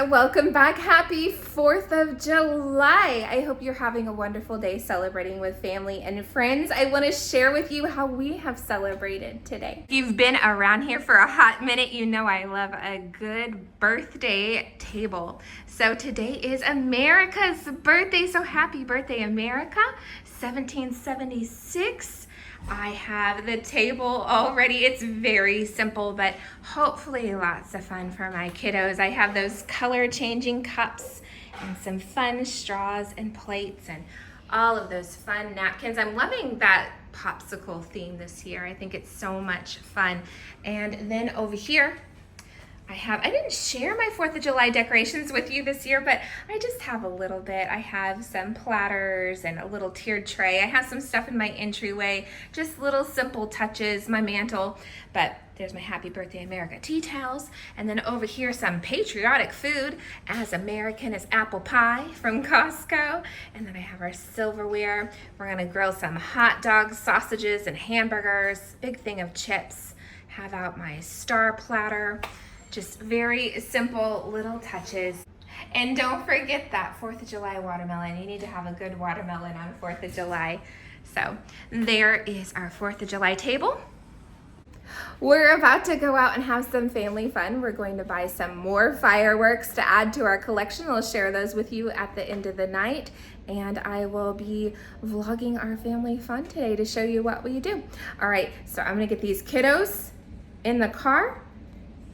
welcome back. Happy 4th of July. I hope you're having a wonderful day celebrating with family and friends. I want to share with you how we have celebrated today. If you've been around here for a hot minute, you know I love a good birthday table. So today is America's birthday, so happy birthday, America, 1776. I have the table already. It's very simple, but hopefully lots of fun for my kiddos. I have those color changing cups and some fun straws and plates and all of those fun napkins. I'm loving that popsicle theme this year. I think it's so much fun. And then over here, I didn't share my 4th of July decorations with you this year, but I just have a little bit. I have some platters and a little tiered tray. I have some stuff in my entryway, just little simple touches, my mantle. But there's my Happy Birthday America tea towels. And then over here, some patriotic food, as American as apple pie from Costco. And then I have our silverware. We're gonna grill some hot dogs, sausages, and hamburgers. Big thing of chips. Have out my star platter. Just very simple little touches. And don't forget that 4th of July watermelon. You need to have a good watermelon on 4th of July. So there is our 4th of July table. We're about to go out and have some family fun. We're going to buy some more fireworks to add to our collection. I'll share those with you at the end of the night. And I will be vlogging our family fun today to show you what we do. All right, so I'm gonna get these kiddos in the car.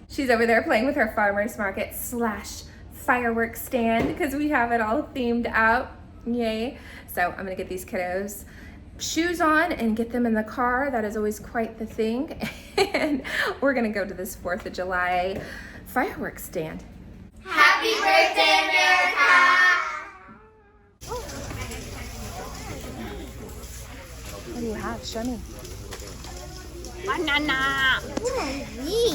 She's over there playing with her farmer's market / fireworks stand because we have it all themed out. Yay. So I'm gonna get these kiddos shoes on and get them in the car. That is always quite the thing. And we're gonna go to this 4th of July fireworks stand. Happy birthday, America! What do you have? Show me. Banana.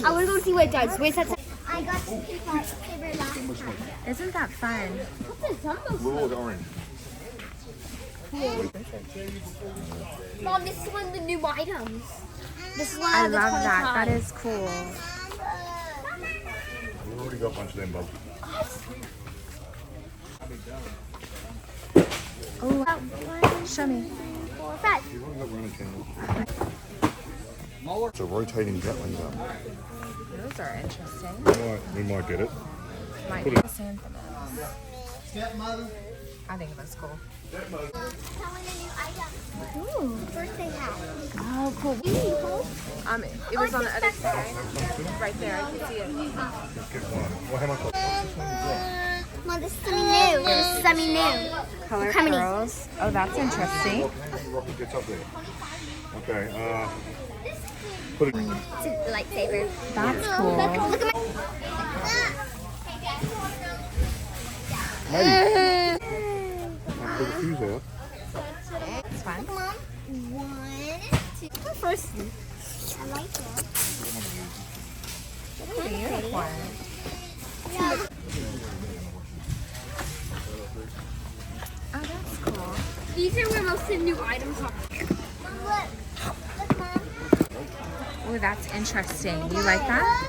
I want to go see what it does. Where's that? I got the favorite last time. Isn't that fun? Blue or orange? Mom, this is one of the new items. This is one I of the love 25. that. That is cool. We already got a bunch of them, Bob. Oh, show me. 4, 5. You've already got running channels. It's a rotating Gatling gun. Those are interesting. We might get it. Might be chrysanthemums. I think that's cool. Ooh, birthday hat. Oh, cool. It was on the other side. Right there. I can see it. Get one. Well, how much? Mom, this is something new. This is something new. Color How many? pearls. Oh, that's interesting. Rocket gets up there. Okay, put it in. It's a lightsaber. That's cool. Look at my... Hey! Put the fuse out. It's fun. Mom, 1, 2. First. I like it. It's a unicorn. Yeah. Oh, that's cool. These are where most of the new items are. Look, Mom. Oh, that's interesting. You like that?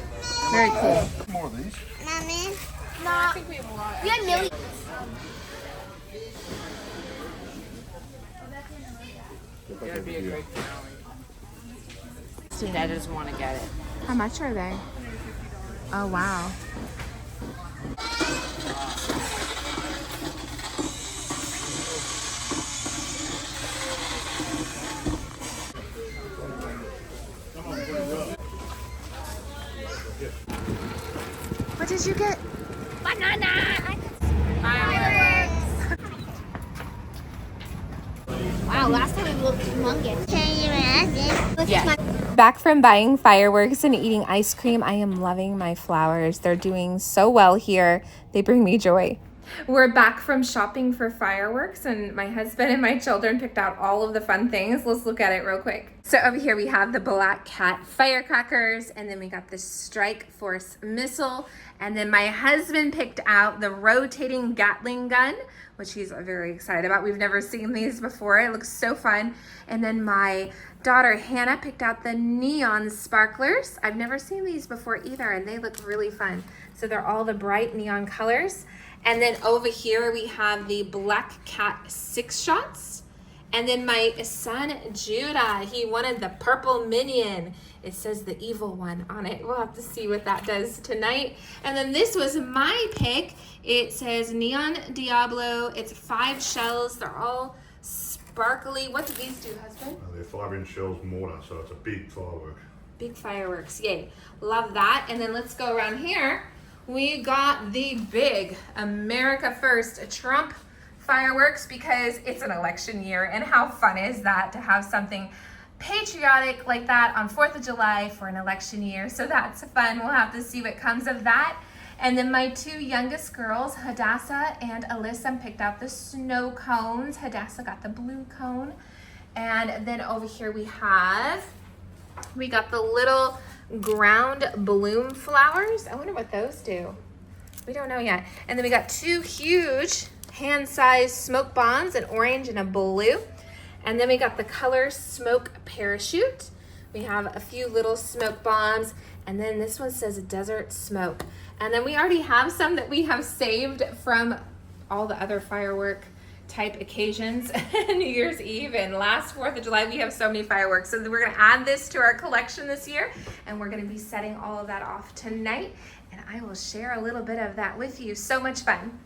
Very cool. More of these. Mommy. No, I think we have a lot. We have millions. It'd be a great finale. Dad doesn't want to get it. How much are they? Oh, wow. What did you get? Banana. Fireworks. Wow, last time it looked humongous. Can you imagine? Yes. Back from buying fireworks and eating ice cream, I am loving my flowers. They're doing so well here. They bring me joy. We're back from shopping for fireworks, and my husband and my children picked out all of the fun things. Let's look at it real quick. So over here we have the Black Cat firecrackers, and then we got the Strike Force missile, and then my husband picked out the rotating Gatling gun, which he's very excited about. We've never seen these before. It looks so fun. And then my daughter Hannah picked out the neon sparklers. I've never seen these before either, and they look really fun. So they're all the bright neon colors. And then over here we have the Black Cat 6 shots. And then my son Judah, he wanted the purple minion. It says the evil one on it. We'll have to see what that does tonight. And then this was my pick. It says Neon Diablo. It's 5 shells. They're all sparkly. What do these do, husband? They're 5-inch shells mortar, so it's a big firework. Big fireworks, yay. Love that. And then let's go around here. We got the big America First Trump fireworks because it's an election year, and how fun is that to have something patriotic like that on 4th of July for an election year. So that's fun. We'll have to see what comes of that. And then my 2 youngest girls, Hadassah and Alyssa, picked out the snow cones. Hadassah got the blue cone. And then over here we got the little ground bloom flowers. I wonder what those do. We don't know yet. And then we got 2 huge hand-sized smoke bombs, an orange and a blue. And then we got the color smoke parachute. We have a few little smoke bombs. And then this one says desert smoke. And then we already have some that we have saved from all the other firework type occasions. New Year's Eve and last 4th of July, we have so many fireworks. So we're gonna add this to our collection this year, and we're gonna be setting all of that off tonight. And I will share a little bit of that with you. So much fun.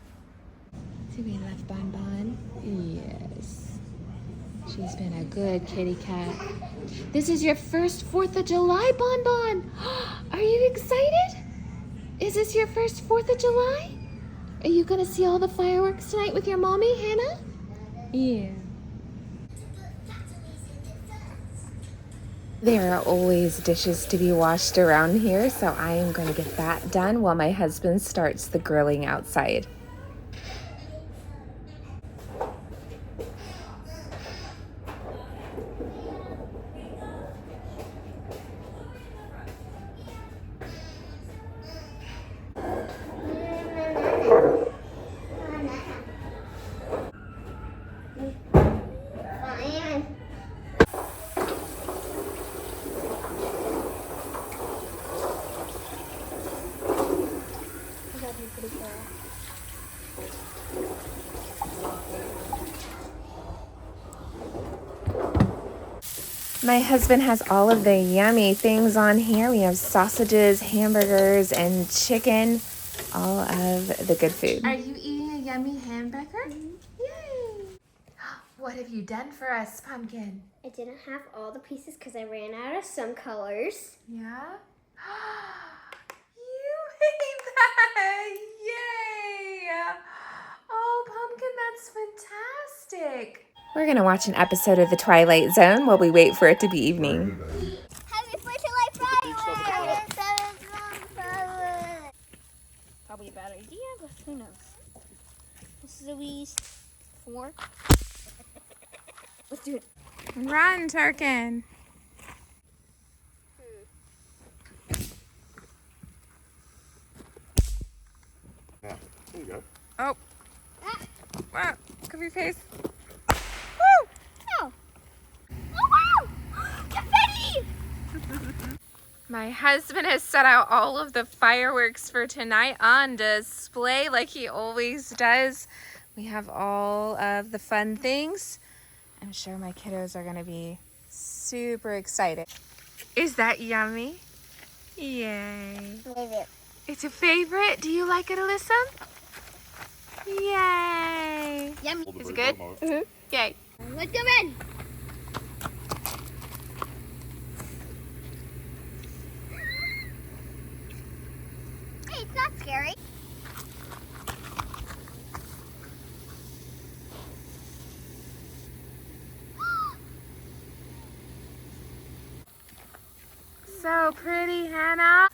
Do we love Bon Bon? Yes. She's been a good kitty cat. This is your first 4th of July, Bon Bon. Are you excited? Is this your first 4th of July? Are you gonna see all the fireworks tonight with your mommy, Hannah? Yeah. There are always dishes to be washed around here, so I am going to get that done while my husband starts the grilling outside. My husband has all of the yummy things on here. We have sausages, hamburgers, and chicken. All of the good food. Are you eating a yummy hamburger? Yay! What have you done for us, Pumpkin? I didn't have all the pieces because I ran out of some colors. Yeah? You made that! Yay! Oh, Pumpkin, that's fantastic. We're going to watch an episode of The Twilight Zone while we wait for it to be evening. Happy 4th of July fireworks! Probably a bad idea, but who knows? This is Louise 4. Let's do it. Run, Turkin. Yeah, there you go. Oh. Wow. Cover your face. Oh. Oh, wow! Confetti! My husband has set out all of the fireworks for tonight on display like he always does. We have all of the fun things. I'm sure my kiddos are going to be super excited. Is that yummy? Yay. Favorite. It's a favorite. Do you like it, Alyssa? Yay. Yummy. Is it good? Mm-hmm. Yay. Let's go in. Hey, it's not scary. So pretty, Hannah.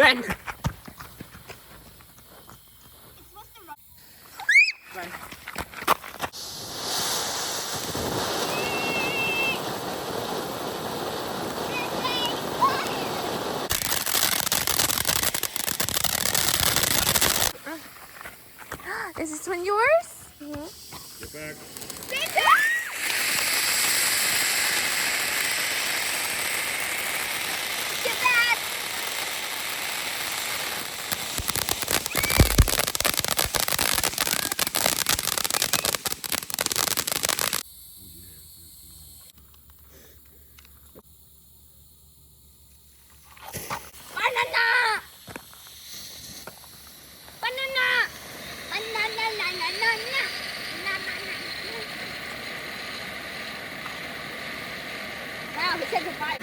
Run. Run. Is this one yours? Get back. Get back! Banana! Banana! Banana, na, na, na, na. Na, na, na. Wow, he said goodbye.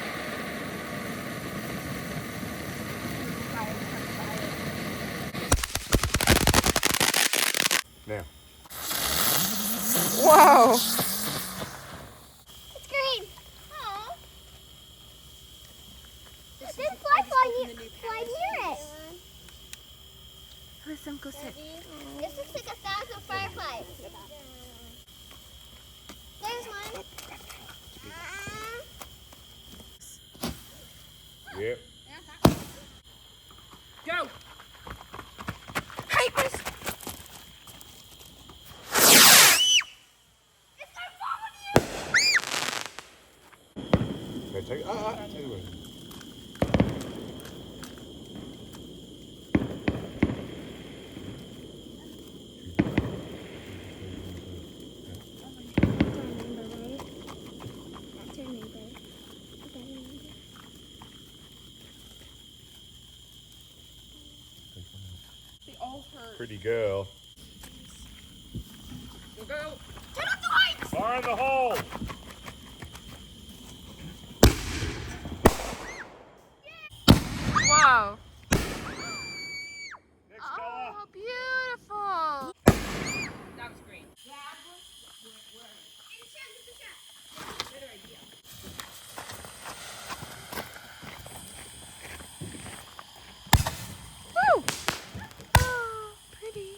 Now. Whoa. It's green. Oh. It didn't fly near it. Listen, go sit. This looks like 1,000 fireflies. There's one. Yep. Go. Hi, Chris. Okay, take it away. They all hurt. Pretty girl. Go. Turn off the lights! Fire in the hole! Whoa. Next color. Oh, beautiful. That was green. Woo. Oh, pretty.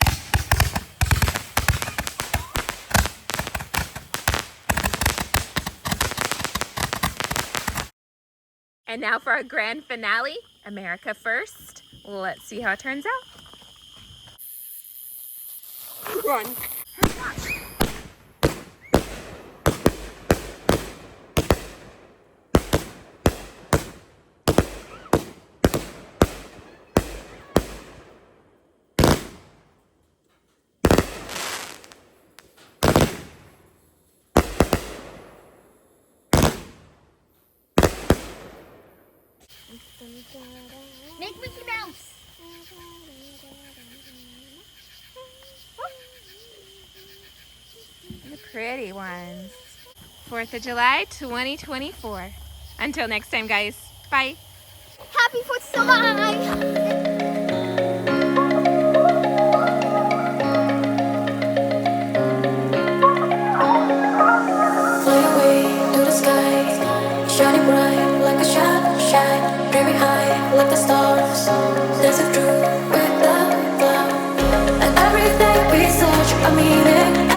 And now for our grand finale, America first. Let's see how it turns out. Run. Make Mickey Mouse. The pretty ones. 4th of July, 2024. Until next time, guys. Bye. Happy 4th of July. Fly away to the sky, shining bright like a shine, dreaming high like the stars, dancing through.